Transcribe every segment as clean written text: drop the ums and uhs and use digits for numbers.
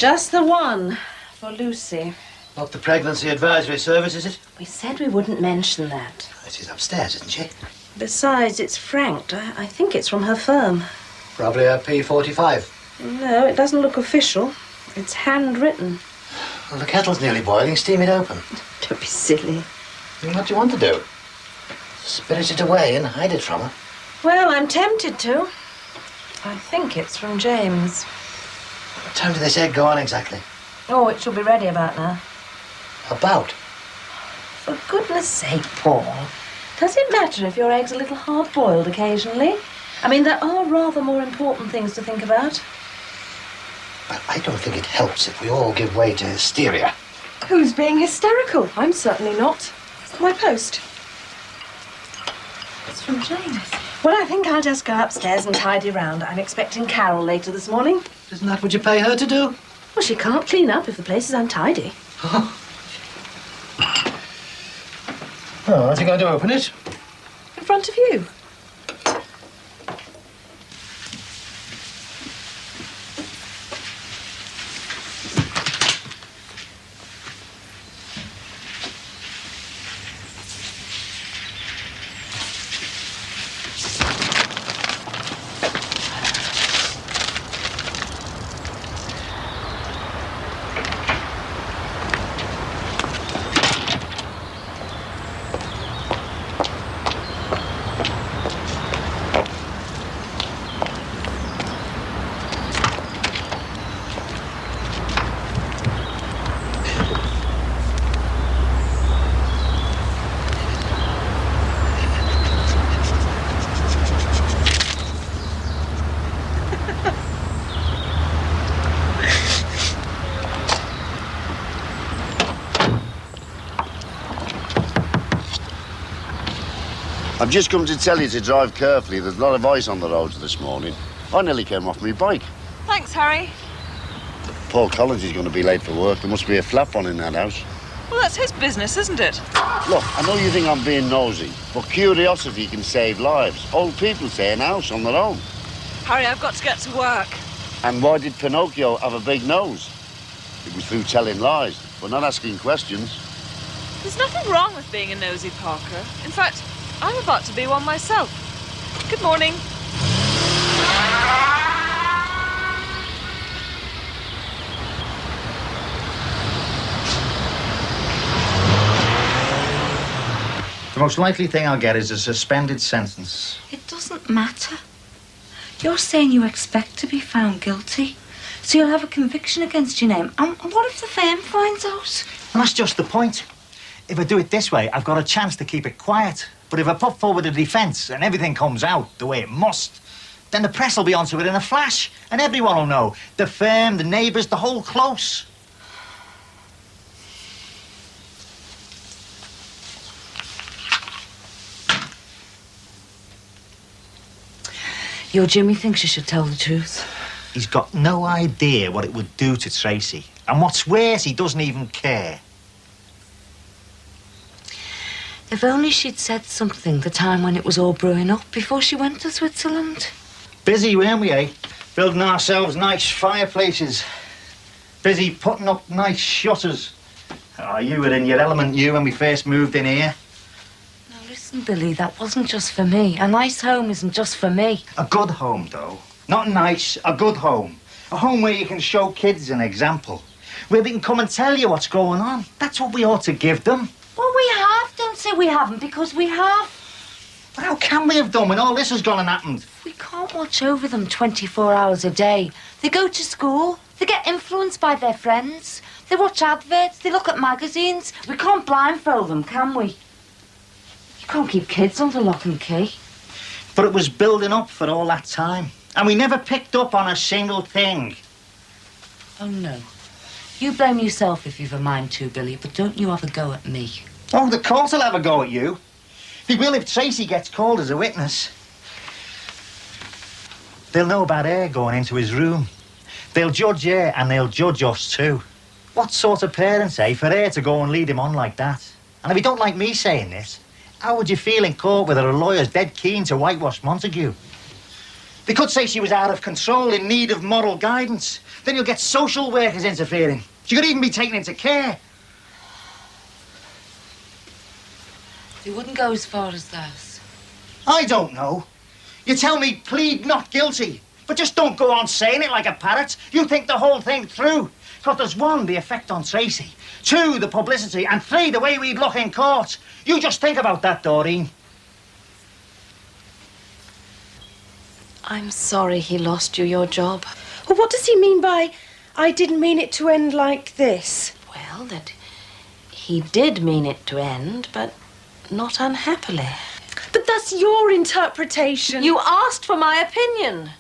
Just the one for Lucy. Not the pregnancy advisory service, is it? We said we wouldn't mention that. She's upstairs, isn't she? Besides, it's franked. I think it's from her firm. Probably a P45. No, it doesn't look official. It's handwritten. Well, the kettle's nearly boiling. Steam it open. Don't be silly. What do you want to do? Spirit it away and hide it from her? Well, I'm tempted to. I think it's from James. What time did this egg go on exactly? Oh, it should be ready about now. About? For goodness sake, Paul. Does it matter if your egg's a little hard-boiled occasionally? I mean, there are rather more important things to think about. Well, I don't think it helps if we all give way to hysteria. Who's being hysterical? I'm certainly not. My post. It's from James. Well, I think I'll just go upstairs and tidy round. I'm expecting Carol later this morning. Isn't that what you pay her to do? Well, she can't clean up if the place is untidy. Oh, aren't you going to open it? In front of you. I've just come to tell you to drive carefully. There's a lot of ice on the roads this morning. I nearly came off my bike. Thanks, Harry. Paul Collins is going to be late for work. There must be a flap on in that house. Well, that's his business, isn't it? Look, I know you think I'm being nosy, but curiosity can save lives. Old people say an house on their own. Harry, I've got to get to work. And why did Pinocchio have a big nose? It was through telling lies, but not asking questions. There's nothing wrong with being a nosy Parker. In fact, I'm about to be one myself. Good morning. The most likely thing I'll get is a suspended sentence. It doesn't matter. You're saying you expect to be found guilty, so you'll have a conviction against your name. And what if the firm finds out? And that's just the point. If I do it this way, I've got a chance to keep it quiet. But if I put forward a defence and everything comes out the way it must, then the press will be onto it in a flash, and everyone will know. The firm, the neighbours, the whole close. Your Jimmy thinks you should tell the truth. He's got no idea what it would do to Tracy. And what's worse, he doesn't even care. If only she'd said something the time when it was all brewing up before she went to Switzerland. Busy, weren't we, eh? Building ourselves nice fireplaces. Busy putting up nice shutters. Oh, you were in your element, you, when we first moved in here. Now listen, Billy, that wasn't just for me. A nice home isn't just for me. A good home, though. Not nice, a good home. A home where you can show kids an example. Where they can come and tell you what's going on. That's what we ought to give them. Well, we have. Don't say we haven't, because we have. But how can we have done when all this has gone and happened? We can't watch over them 24 hours a day. They go to school. They get influenced by their friends. They watch adverts. They look at magazines. We can't blindfold them, can we? You can't keep kids under lock and key. But it was building up for all that time. And we never picked up on a single thing. Oh, no. You blame yourself if you've a mind to, Billy, but don't you have a go at me. Oh, the court will have a go at you. He will if Tracy gets called as a witness. They'll know about her going into his room. They'll judge her and they'll judge us too. What sort of parents, eh, for her to go and lead him on like that? And if you don't like me saying this, how would you feel in court with her lawyers dead keen to whitewash Montague? They could say she was out of control, in need of moral guidance. Then you'll get social workers interfering. She could even be taken into care. He wouldn't go as far as that. I don't know. You tell me plead not guilty, but just don't go on saying it like a parrot. You think the whole thing through. Because there's one, the effect on Tracy. Two, the publicity. And three, the way we'd look in court. You just think about that, Doreen. I'm sorry he lost you your job. Well, what does he mean by, I didn't mean it to end like this? Well, that he did mean it to end, but not unhappily. But that's your interpretation. You asked for my opinion.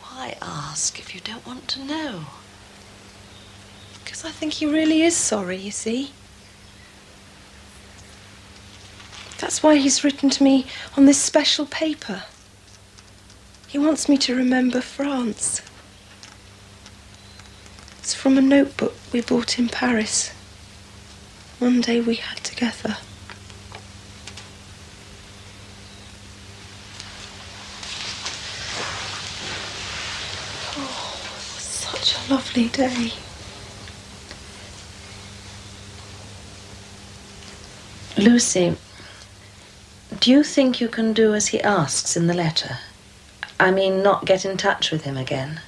Why ask if you don't want to know? Because I think he really is sorry, you see. That's why he's written to me on this special paper. He wants me to remember France. It's from a notebook we bought in Paris. One day we had together. Oh, such a lovely day. Lucy, do you think you can do as he asks in the letter? I mean, not get in touch with him again?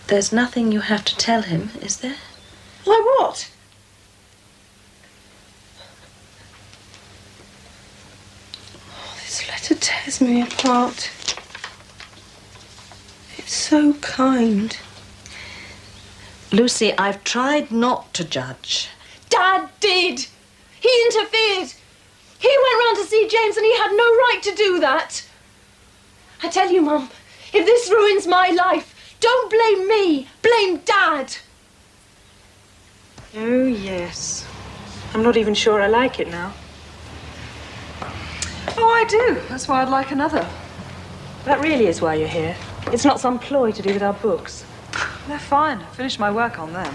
There's nothing you have to tell him, is there? Like what? Oh, this letter tears me apart. It's so kind. Lucy, I've tried not to judge. Dad did! He interfered! He went round to see James and he had no right to do that. I tell you, Mum, if this ruins my life, don't blame me, blame Dad. Oh, yes. I'm not even sure I like it now. Oh, I do. That's why I'd like another. That really is why you're here. It's not some ploy to do with our books. They're fine. I finished my work on them.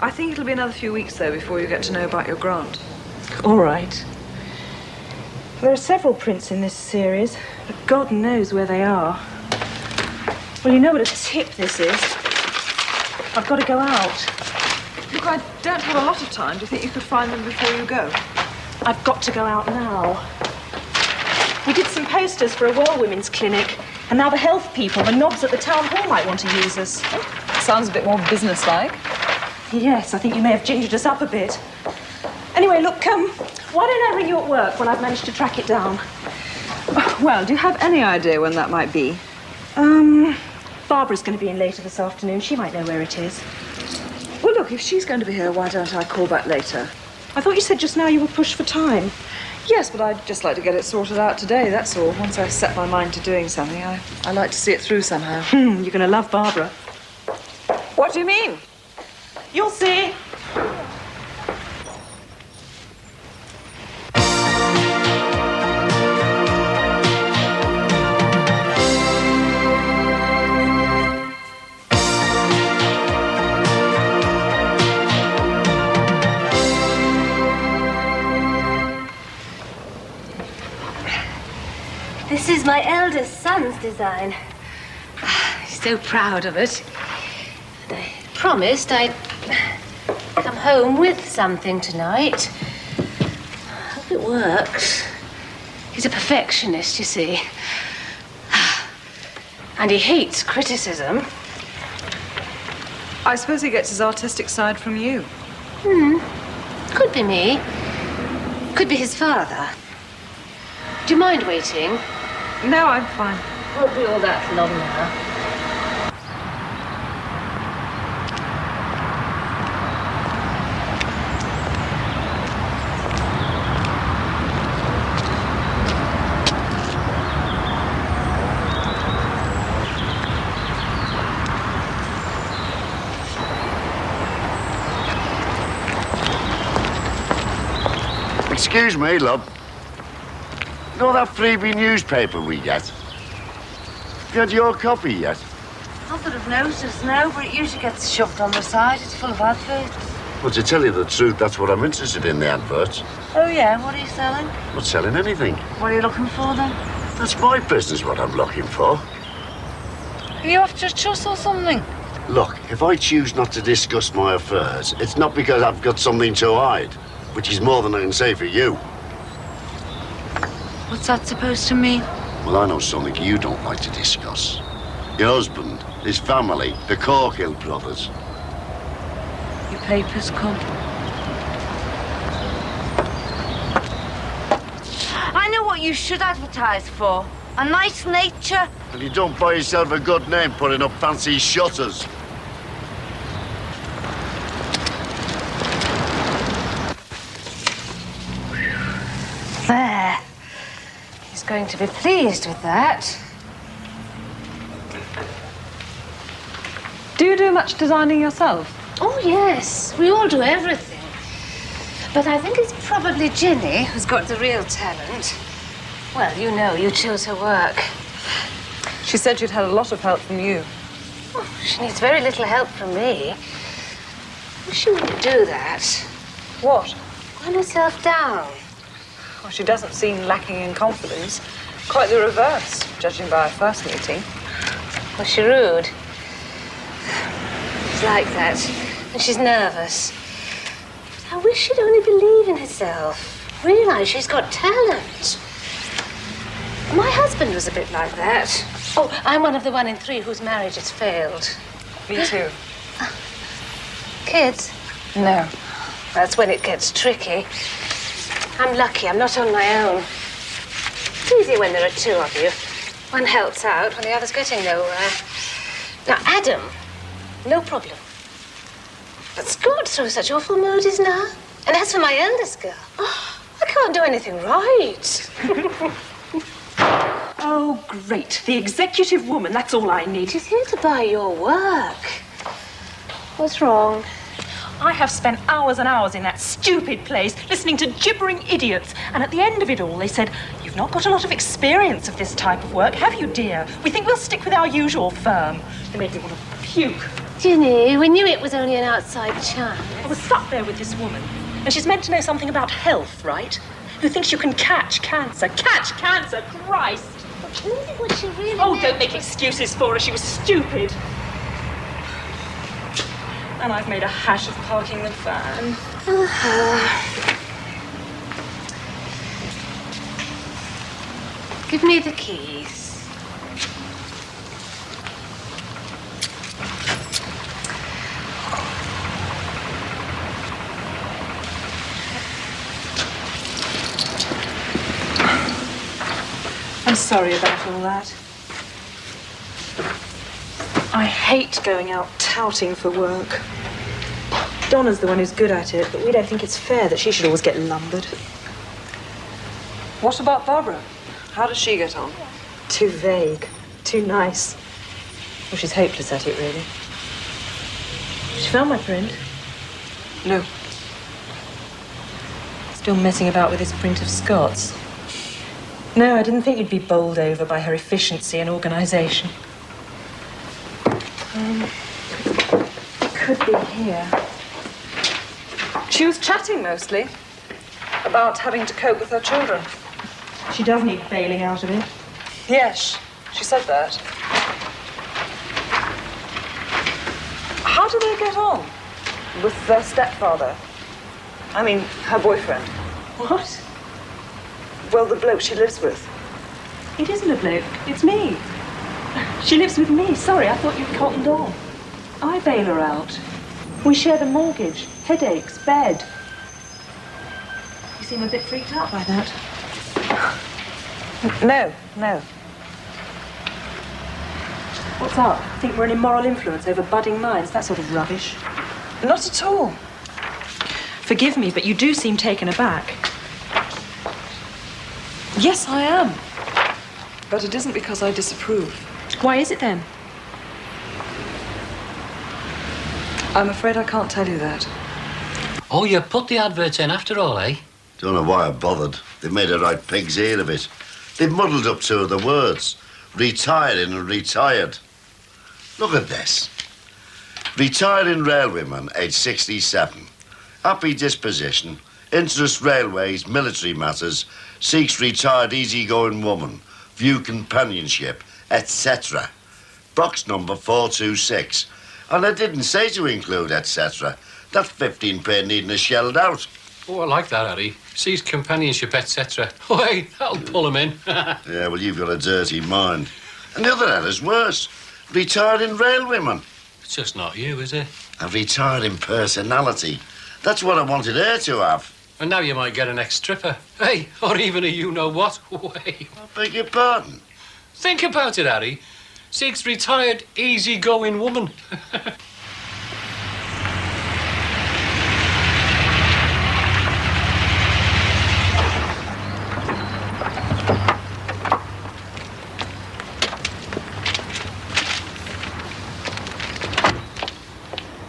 I think it'll be another few weeks, though, before you get to know about your grant. All right. There are several prints in this series, but God knows where they are. Well, you know what a tip this is. I've got to go out. Look, I don't have a lot of time. Do you think you could find them before you go? I've got to go out now. We did some posters for a Well Women's Clinic, and now the health people, the knobs at the town hall, might want to use us. Sounds a bit more businesslike. Yes, I think you may have gingered us up a bit. Anyway, look, why don't I ring you at work when I've managed to track it down? Well, do you have any idea when that might be? Barbara's going to be in later this afternoon. She might know where it is. Well, look, if she's going to be here, why don't I call back later? I thought you said just now you were pushed for time. Yes, but I'd just like to get it sorted out today, that's all. Once I set my mind to doing something, I like to see it through somehow. You're going to love Barbara. What do you mean? You'll see. This is my eldest son's design. He's so proud of it. And I promised I'd come home with something tonight. Hope it works. He's a perfectionist, you see. And he hates criticism. I suppose he gets his artistic side from you. Could be me. Could be his father. Do you mind waiting? No, I'm fine. Won't be all that long now. Excuse me, love. You know that freebie newspaper we get? Have you had your copy yet? Not that I've noticed, no, but it usually gets shoved on the side. It's full of adverts. Well, to tell you the truth, that's what I'm interested in, the adverts. Oh, yeah? What are you selling? Not selling anything. What are you looking for, then? That's my business, what I'm looking for. Are you after a truss or something? Look, if I choose not to discuss my affairs, it's not because I've got something to hide, which is more than I can say for you. What's that supposed to mean? Well, I know something you don't like to discuss. Your husband, his family, the Corkill brothers. Your papers come. I know what you should advertise for. A nice nature. And you don't buy yourself a good name putting up fancy shutters. There. He's going to be pleased with that. Do you do much designing yourself? Oh, yes. We all do everything. But I think it's probably Ginny who's got the real talent. Well, you know, you chose her work. She said you'd had a lot of help from you. Oh, she needs very little help from me. She wouldn't do that. What? Run herself down. Well, she doesn't seem lacking in confidence. Quite the reverse, judging by our first meeting. Was she rude? She's like that. And she's nervous. But I wish she'd only believe in herself. Realise she's got talent. My husband was a bit like that. Oh, I'm one of the 1 in 3 whose marriage has failed. Me too. Kids? No. That's when it gets tricky. I'm lucky I'm not on my own. It's easier when there are 2 of you. One helps out when the other's getting nowhere. Now, Adam, no problem. But Scott's through such awful moods now. And as for my eldest girl, I can't do anything right. Oh, great. The executive woman, that's all I need. She's here to buy your work. What's wrong? I have spent hours and hours in that stupid place listening to gibbering idiots. And at the end of it all, they said, "You've not got a lot of experience of this type of work, have you, dear? We think we'll stick with our usual firm." They made me want to puke. Ginny, we knew it was only an outside chance. I was sat there with this woman, and she's meant to know something about health, right? Who thinks you can catch cancer. Catch cancer, Christ! Maybe what she really Oh, meant don't make excuses for her. She was stupid. And I've made a hash of parking the van. Give me the keys. I'm sorry about all that. I hate going out touting for work. Donna's the one who's good at it, but we don't think it's fair that she should always get lumbered. What about Barbara? How does she get on? Too vague, too nice. Well, she's hopeless at it, really. She found my print. No. Still messing about with this print of Scott's. No, I didn't think you'd be bowled over by her efficiency and organisation. It could be here. She was chatting mostly about having to cope with her children. She does need bailing out of it. Yes, she said that. How do they get on with their stepfather? I mean, her boyfriend. What? Well, the bloke she lives with. It isn't a bloke, it's me. She lives with me. Sorry, I thought you'd cottoned on. I bail her out. We share the mortgage, headaches, bed. You seem a bit freaked out by that. No. What's up? Think we're an immoral influence over budding minds? That sort of rubbish. Not at all. Forgive me, but you do seem taken aback. Yes, I am. But it isn't because I disapprove. Why is it then? I'm afraid I can't tell you that. Oh, you put the advert in after all, eh? Don't know why I bothered. They've made a right pig's ear of it. They've muddled up 2 of the words. Retiring and retired. Look at this. Retiring railwayman, age 67. Happy disposition. Interest railways, military matters. Seeks retired easygoing woman. View companionship, etc. box number 426. And I didn't say to include etc. That's 15p needing a shelled out. Oh, I like that, Harry. Sees companionship, etc. Oh, hey, that'll pull him in. Yeah, well, you've got a dirty mind. And the other error's worse. Retiring railwayman. It's just not you, is it? A retiring personality. That's what I wanted her to have. And now you might get an ex-stripper. Hey, or even a you-know-what. Wait. I beg your pardon. Think about it, Harry. Seeks retired, easy-going woman.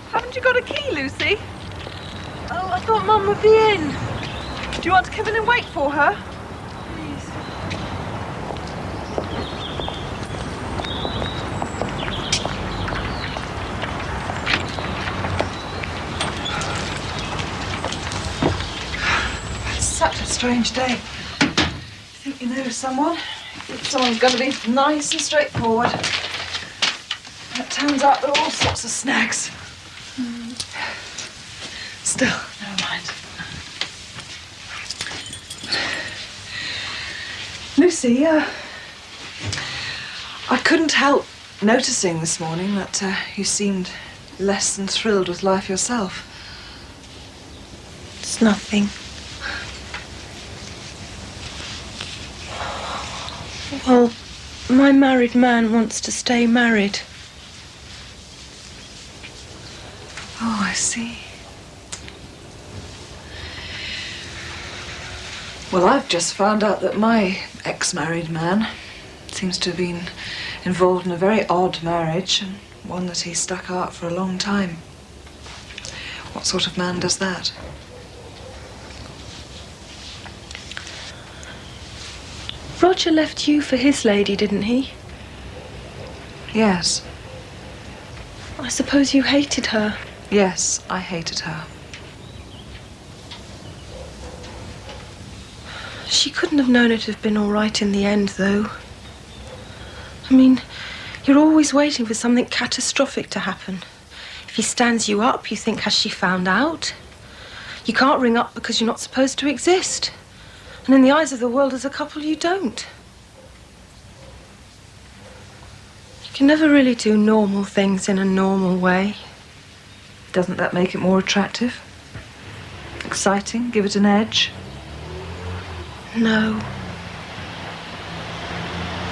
Haven't you got a key, Lucy? Oh, I thought Mum would be in. Do you want to come in and wait for her? Please. It's such a strange day. You think you know someone? You think someone's going to be nice and straightforward. It turns out there are all sorts of snags. Still, never mind. Lucy, I couldn't help noticing this morning that you seemed less than thrilled with life yourself. It's nothing. Well, my married man wants to stay married. Oh, I see. Well, I've just found out that my ex-married man seems to have been involved in a very odd marriage, and one that he stuck out for a long time. What sort of man does that? Roger left you for his lady, didn't he? Yes. I suppose you hated her. Yes, I hated her. She couldn't have known it'd have been all right in the end, though. I mean, you're always waiting for something catastrophic to happen. If he stands you up, you think, has she found out? You can't ring up because you're not supposed to exist. And in the eyes of the world as a couple, you don't. You can never really do normal things in a normal way. Doesn't that make it more attractive? Exciting? Give it an edge? No.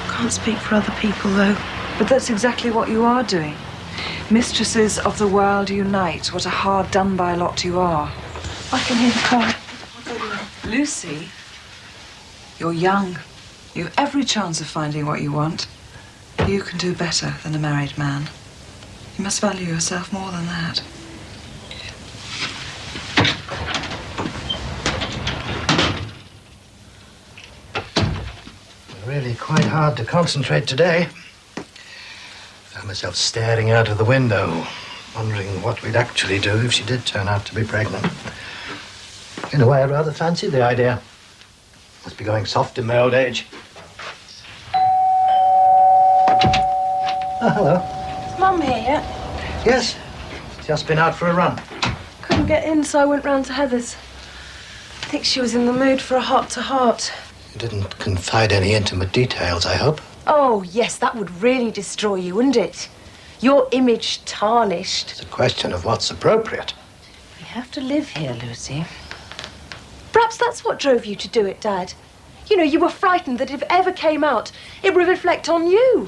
Can't speak for other people, though. But that's exactly what you are doing. Mistresses of the world unite. What a hard done-by lot you are. I can hear the car. Lucy, you're young. You have every chance of finding what you want. You can do better than a married man. You must value yourself more than that. Really quite hard to concentrate today. Found myself staring out of the window, wondering what we'd actually do if she did turn out to be pregnant. In a way, I rather fancied the idea. Must be going soft in my old age. Oh, hello. Is Mum here yet? Yes, just been out for a run. Couldn't get in, so I went round to Heather's. I think she was in the mood for a heart-to-heart. You didn't confide any intimate details, I hope? Oh, yes, that would really destroy you, wouldn't it? Your image tarnished. It's a question of what's appropriate. We have to live here, Lucy. Perhaps that's what drove you to do it, Dad. You know, you were frightened that if it ever came out, it would reflect on you.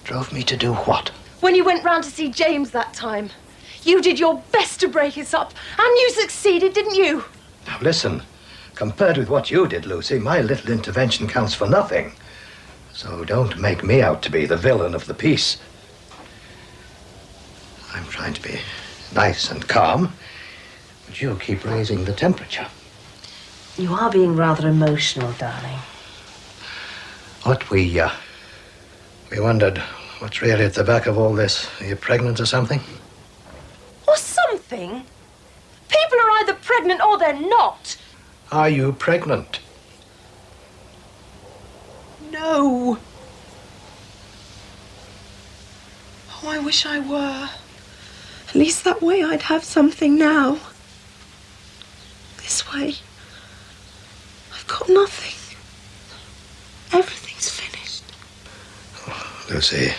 Drove me to do what? When you went round to see James that time, you did your best to break us up, and you succeeded, didn't you? Now, listen. Compared with what you did, Lucy, my little intervention counts for nothing. So don't make me out to be the villain of the piece. I'm trying to be nice and calm, but you keep raising the temperature. You are being rather emotional, darling. What we wondered what's really at the back of all this. Are you pregnant or something? Or something? People are either pregnant or they're not. Are you pregnant? No. Oh, I wish I were. At least that way I'd have something now. This way, I've got nothing. Everything's finished. Oh, Lucy,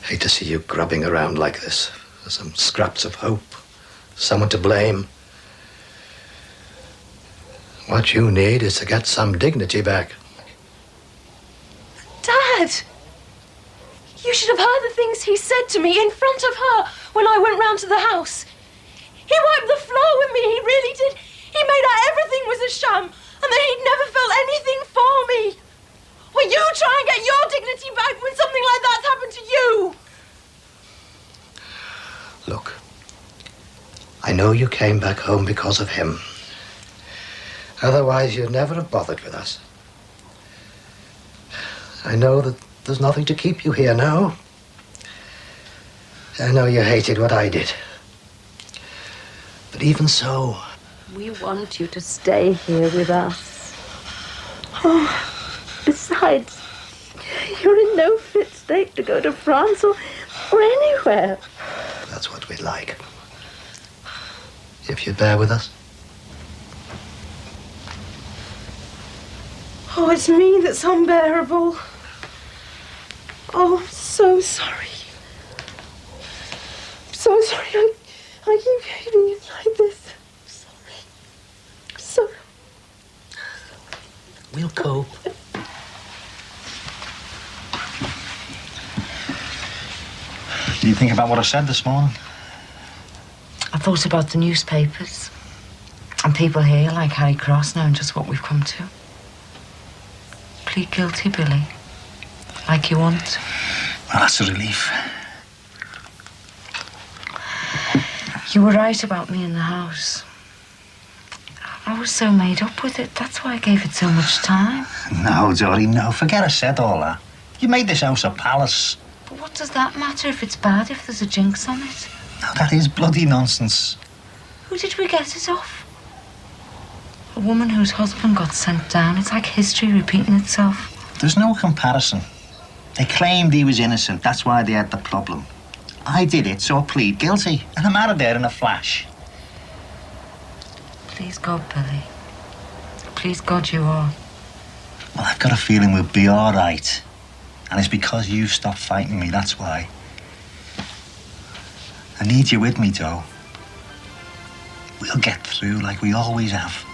hate to see you grubbing around like this for some scraps of hope, someone to blame. What you need is to get some dignity back. Dad! You should have heard the things he said to me in front of her when I went round to the house. He wiped the floor with me, he really did. He made out everything was a sham and that he'd never felt anything for me. Will you try and get your dignity back when something like that's happened to you? Look, I know you came back home because of him. Otherwise, you'd never have bothered with us. I know that there's nothing to keep you here now. I know you hated what I did. But even so... We want you to stay here with us. Oh, besides, you're in no fit state to go to France or anywhere. That's what we'd like. If you'd bear with us. Oh, it's me that's unbearable. Oh, I'm so sorry. I'm so sorry. I keep hating it like this. I'm sorry. We'll cope. Did you think about what I said this morning? I thought about the newspapers and people here like Harry Cross knowing just what we've come to. Plead guilty, Billy, like you want. Well, that's a relief. You were right about me in the house. I was so made up with it. That's why I gave it so much time. No, Dory, no. Forget I said all that. You made this house a palace. But what does that matter if it's bad, if there's a jinx on it? No, that is bloody nonsense. Who did we get it off? A woman whose husband got sent down. It's like history repeating itself. There's no comparison. They claimed he was innocent. That's why they had the problem. I did it, so I plead guilty. And I'm out of there in a flash. Please God, Billy. Please God you are. Well, I've got a feeling we'll be all right. And it's because you stopped fighting me, that's why. I need you with me, Joe. We'll get through like we always have.